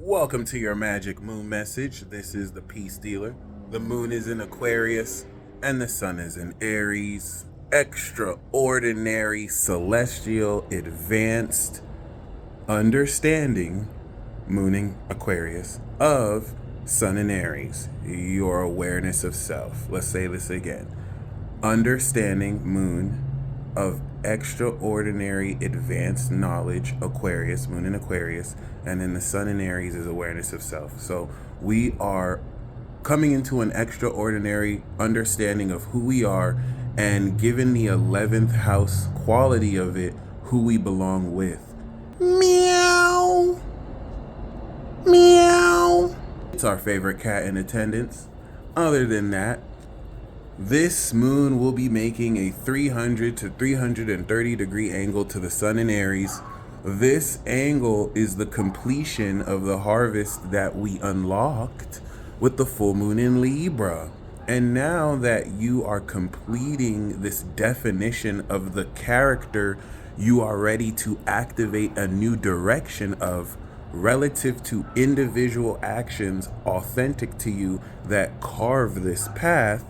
Welcome to your magic moon message. This is the Peace Dealer. The moon is in Aquarius and the sun is in Aries. Extraordinary, celestial, advanced understanding, mooning Aquarius, of sun in Aries. Your awareness of self. Let's say this again. Understanding moon of extraordinary advanced knowledge, Aquarius, moon in Aquarius, and then the sun in Aries is awareness of self. So we are coming into an extraordinary understanding of who we are, and given the 11th house quality of it, who we belong with. Meow. Meow. It's our favorite cat in attendance. Other than that, this moon will be making a 300 to 330 degree angle to the sun in Aries. This angle is the completion of the harvest that we unlocked with the full moon in Libra. And now that you are completing this definition of the character, you are ready to activate a new direction of relative to individual actions authentic to you that carve this path.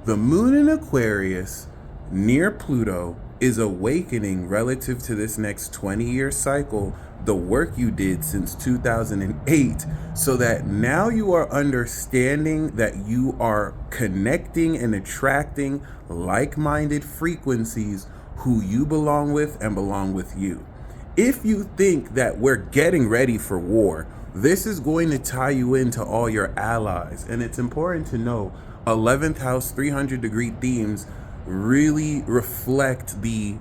The moon in Aquarius near Pluto is awakening relative to this next 20-year cycle, the work you did since 2008, so that now you are understanding that you are connecting and attracting like-minded frequencies who you belong with and belong with you. If you think that we're getting ready for war, this is going to tie you into all your allies. And it's important to know 11th house 300 degree themes really reflect the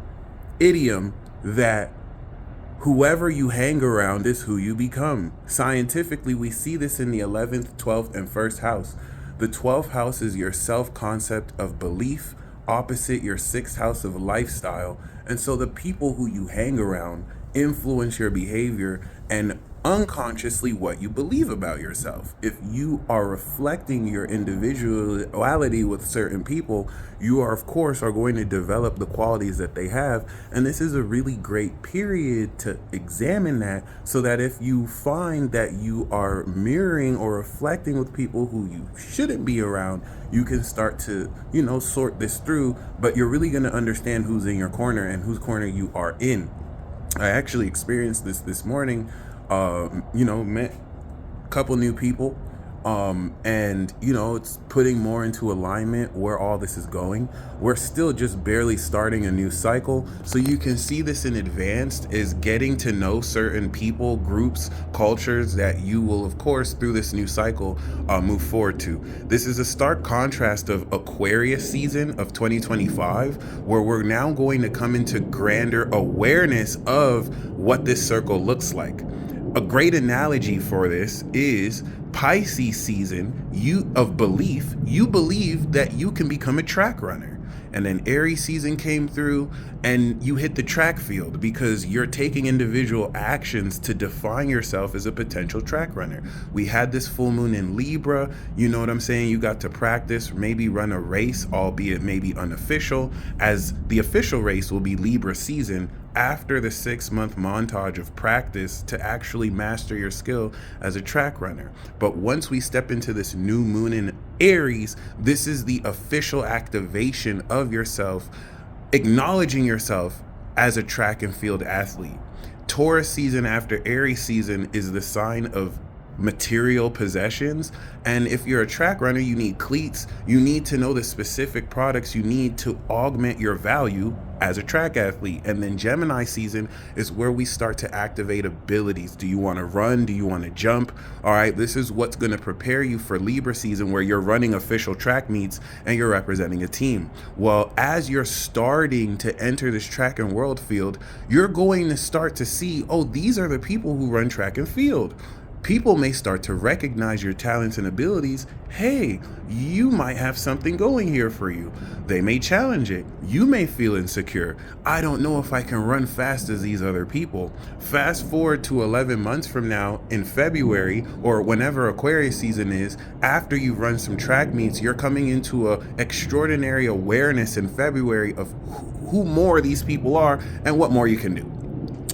idiom that whoever you hang around is who you become. Scientifically, we see this in the 11th, 12th, and 1st house. The 12th house is your self-concept of belief, opposite your 6th house of lifestyle. And so the people who you hang around influence your behavior and unconsciously what you believe about yourself. If you are reflecting your individuality with certain people, you are, of course, are going to develop the qualities that they have. And this is a really great period to examine that, so that if you find that you are mirroring or reflecting with people who you shouldn't be around, you can start to, sort this through. But you're really going to understand who's in your corner and whose corner you are in. I actually experienced this morning. Met a couple new people, and it's putting more into alignment where all this is going. We're still just barely starting a new cycle, so you can see this in advance is getting to know certain people, groups, cultures that you will, of course, through this new cycle, move forward to. This is a stark contrast of Aquarius season of 2025, where we're now going to come into grander awareness of what this circle looks like. A great analogy for this is Pisces season. You believe that you can become a track runner. And then Aries season came through and you hit the track field because you're taking individual actions to define yourself as a potential track runner. We had this full moon in Libra. You know what I'm saying? You got to practice, maybe run a race, albeit maybe unofficial, as the official race will be Libra season after the 6-month montage of practice to actually master your skill as a track runner. But once we step into this new moon in Aries, this is the official activation of yourself, acknowledging yourself as a track and field athlete. Taurus season after Aries season is the sign of material possessions. And if you're a track runner, you need cleats. You need to know the specific products you need to augment your value as a track athlete. And then Gemini season is where we start to activate abilities. Do you want to run? Do you want to jump? All right, this is what's going to prepare you for Libra season, where you're running official track meets and you're representing a team. Well, as you're starting to enter this track and world field, you're going to start to see, oh, these are the people who run track and field. People may start to recognize your talents and abilities. Hey, you might have something going here for you. They may challenge it. You may feel insecure. I don't know if I can run fast as these other people. Fast forward to 11 months from now in February, or whenever Aquarius season is, after you've run some track meets, you're coming into a extraordinary awareness in February of who more these people are and what more you can do.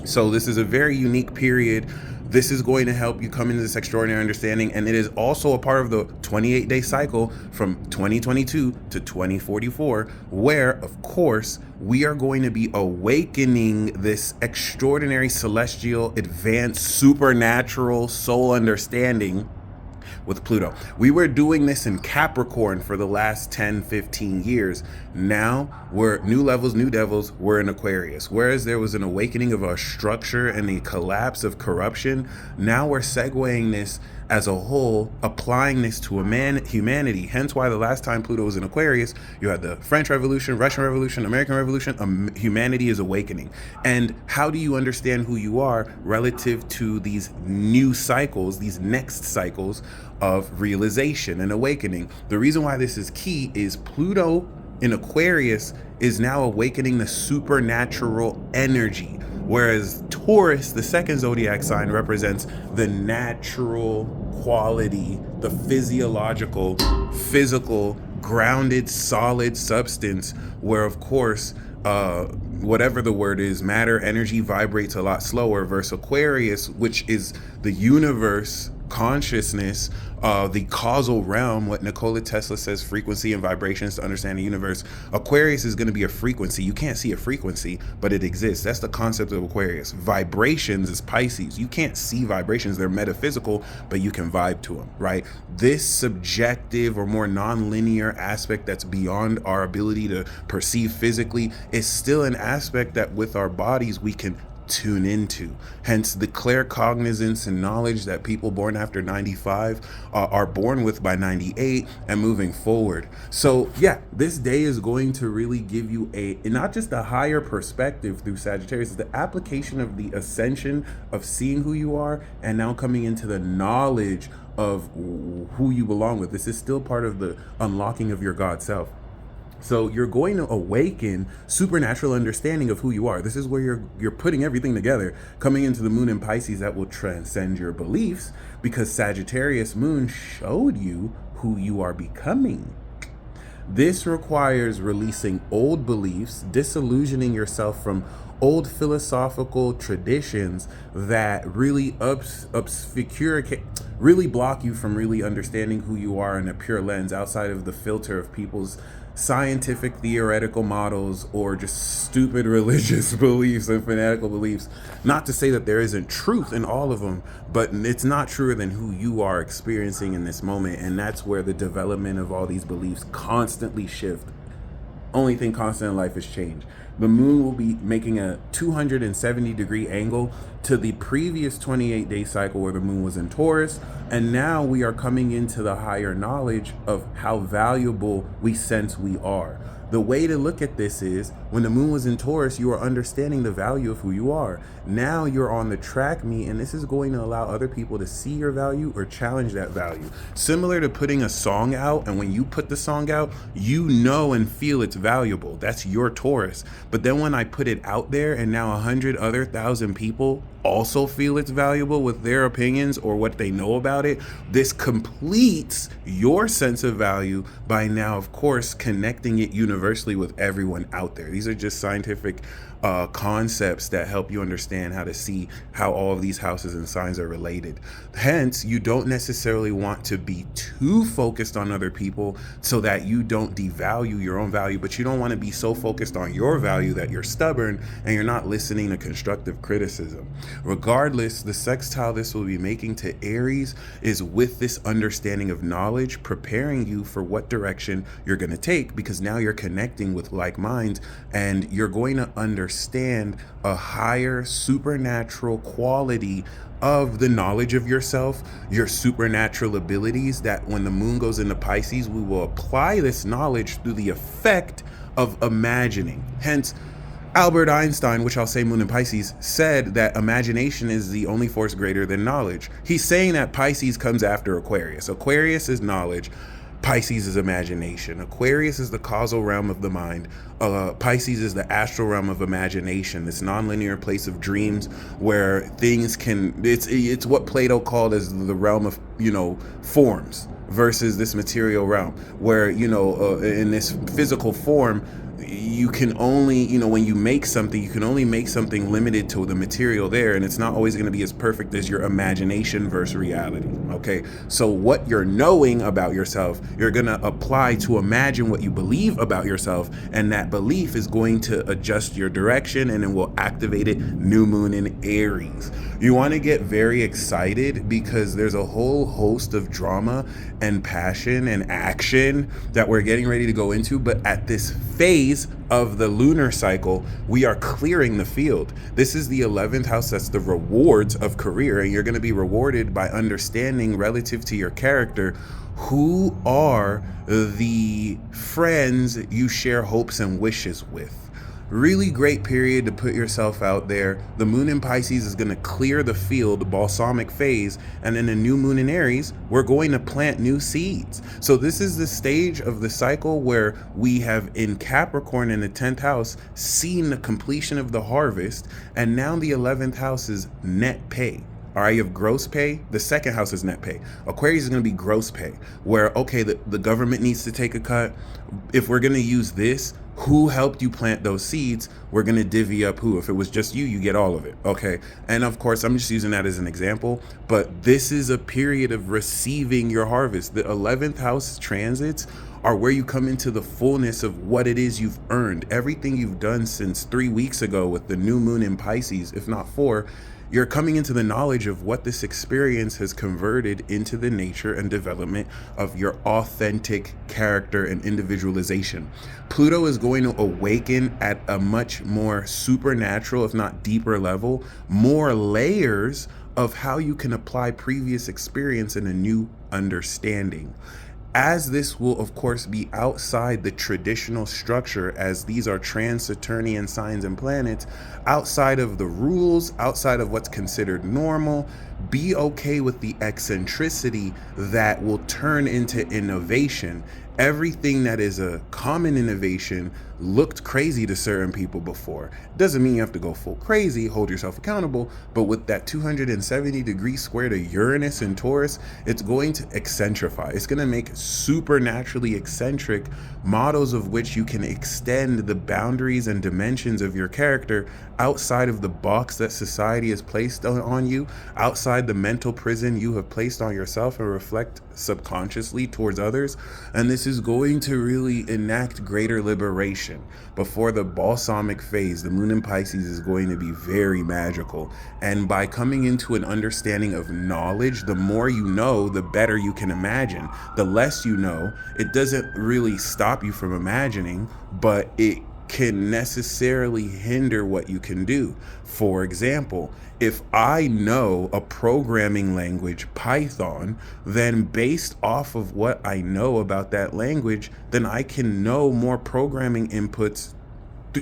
So this is a very unique period. This is going to help you come into this extraordinary understanding, and it is also a part of the 28-day cycle from 2022 to 2044, where, of course, we are going to be awakening this extraordinary celestial, advanced, supernatural soul understanding with Pluto. We were doing this in Capricorn for the last 10-15 years. Now we're new levels, new devils, we're in Aquarius. Whereas there was an awakening of our structure and the collapse of corruption, now we're segueing this as a whole, applying this to humanity. Hence why the last time Pluto was in Aquarius, you had the French Revolution, Russian Revolution, American Revolution. Humanity is awakening. And how do you understand who you are relative to these new cycles, these next cycles of realization and awakening? The reason why this is key is Pluto in Aquarius is now awakening the supernatural energy, whereas Taurus, the second zodiac sign, represents the natural quality, the physiological, physical, grounded, solid substance, where, of course, whatever the word is, matter, energy vibrates a lot slower, versus Aquarius, which is the universe, consciousness, the causal realm, what Nikola Tesla says, frequency and vibrations to understand the universe. Aquarius is going to be a frequency. You can't see a frequency, but it exists. That's the concept of Aquarius. Vibrations is Pisces. You can't see vibrations. They're metaphysical, but you can vibe to them, right? This subjective or more non-linear aspect that's beyond our ability to perceive physically is still an aspect that with our bodies we can tune into. Hence the claircognizance and knowledge that people born after 95 are born with by 98 and moving forward. So yeah, this day is going to really give you a not just a higher perspective through Sagittarius, it's the application of the ascension of seeing who you are and now coming into the knowledge of who you belong with. This is still part of the unlocking of your God self. So you're going to awaken supernatural understanding of who you are. This is where you're putting everything together, coming into the moon in Pisces that will transcend your beliefs, because Sagittarius moon showed you who you are becoming. This requires releasing old beliefs, disillusioning yourself from old philosophical traditions that really really block you from really understanding who you are in a pure lens outside of the filter of people's scientific theoretical models or just stupid religious beliefs and fanatical beliefs. Not to say that there isn't truth in all of them, but it's not truer than who you are experiencing in this moment. And that's where the development of all these beliefs constantly shift. Only thing constant in life is change. The moon will be making a 270-degree angle to the previous 28-day cycle where the moon was in Taurus. And now we are coming into the higher knowledge of how valuable we sense we are. The way to look at this is when the moon was in Taurus, you are understanding the value of who you are. Now you're on the track meet, and this is going to allow other people to see your value or challenge that value. Similar to putting a song out, and when you put the song out, you know and feel it's valuable. That's your Taurus. But then when I put it out there and now 100,000 people also feel it's valuable with their opinions or what they know about it, this completes your sense of value by now, of course, connecting it universally with everyone out there. These are just scientific concepts that help you understand how to see how all of these houses and signs are related. Hence, you don't necessarily want to be too focused on other people so that you don't devalue your own value, but you don't want to be so focused on your value that you're stubborn and you're not listening to constructive criticism. Regardless, the sextile this will be making to Aries is with this understanding of knowledge, preparing you for what direction you're going to take, because now you're connecting with like minds and you're going to understand a higher supernatural quality of the knowledge of yourself, your supernatural abilities, that when the moon goes into Pisces, we will apply this knowledge through the effect of imagining. Hence, Albert Einstein, which I'll say moon in Pisces, said that imagination is the only force greater than knowledge. He's saying that Pisces comes after Aquarius. Aquarius is knowledge. Pisces is imagination. Aquarius is the causal realm of the mind. Pisces is the astral realm of imagination, this nonlinear place of dreams where things can, it's what Plato called as the realm of, forms versus this material realm where, in this physical form, you can only, when you make something, you can only make something limited to the material there, and it's not always going to be as perfect as your imagination versus reality. Okay, so what you're knowing about yourself, you're going to apply to imagine what you believe about yourself, and that belief is going to adjust your direction, and it will activate it. New moon in Aries. You want to get very excited because there's a whole host of drama and passion and action that we're getting ready to go into, but at this phase of the lunar cycle, we are clearing the field. This is the 11th house. That's the rewards of career, and you're going to be rewarded by understanding, relative to your character, who are the friends you share hopes and wishes with. Really great period to put yourself out there. The moon in Pisces is going to clear the field, balsamic phase, and then the new moon in Aries, we're going to plant new seeds. So this is the stage of the cycle where we have in Capricorn in the 10th house seen the completion of the harvest, and now the 11th house is net pay. All right, you have gross pay. The second house is net pay. Aquarius is going to be gross pay, where, okay, the government needs to take a cut. If we're going to use this, who helped you plant those seeds? We're going to divvy up who. If it was just you, you get all of it. Okay. And of course, I'm just using that as an example, but this is a period of receiving your harvest. The 11th house transits are where you come into the fullness of what it is you've earned. Everything you've done since 3 weeks ago with the new moon in Pisces, if not 4, you're coming into the knowledge of what this experience has converted into the nature and development of your authentic character and individualization. Pluto is going to awaken at a much more supernatural, if not deeper level, more layers of how you can apply previous experience in a new understanding. As this will, of course, be outside the traditional structure, as these are trans-Saturnian signs and planets, outside of the rules, outside of what's considered normal, be okay with the eccentricity that will turn into innovation. Everything that is a common innovation looked crazy to certain people before. Doesn't mean you have to go full crazy, hold yourself accountable, but with that 270-degree square to Uranus and Taurus, it's going to eccentrify. It's going to make supernaturally eccentric models of which you can extend the boundaries and dimensions of your character outside of the box that society has placed on you, outside the mental prison you have placed on yourself, and reflect subconsciously towards others. And this is going to really enact greater liberation. Before the balsamic phase, the moon in Pisces is going to be very magical. And by coming into an understanding of knowledge, the more you know, the better you can imagine. The less you know, it doesn't really stop you from imagining, but it can necessarily hinder what you can do. For example, if I know a programming language, Python, then based off of what I know about that language, then I can know more programming inputs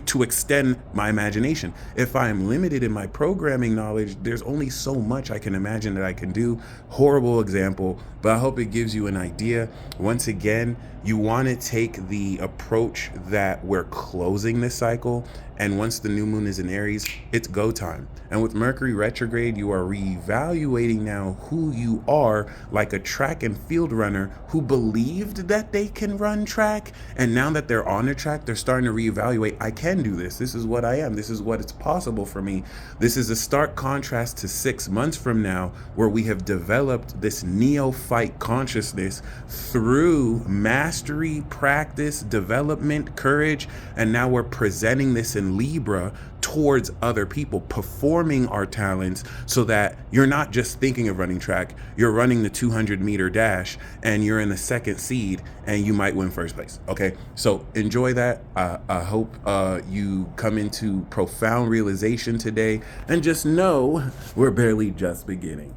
to extend my imagination. If I'm limited in my programming knowledge, there's only so much I can imagine that I can do. Horrible example, but I hope it gives you an idea. Once again, you want to take the approach that we're closing this cycle, and once the new moon is in Aries, it's go time. And with Mercury retrograde, you are reevaluating now who you are, like a track and field runner who believed that they can run track, and now that they're on the track, they're starting to reevaluate. I can do this. This is what I am. This is what it's possible for me. This is a stark contrast to 6 months from now, where we have developed this neophyte consciousness through mastery, practice, development, courage, and now we're presenting this in Libra towards other people, performing our talents so that you're not just thinking of running track, you're running the 200-meter dash, and you're in the second seed, and you might win first place. Okay, so enjoy that. I hope you come into profound realization today, and just know we're barely just beginning.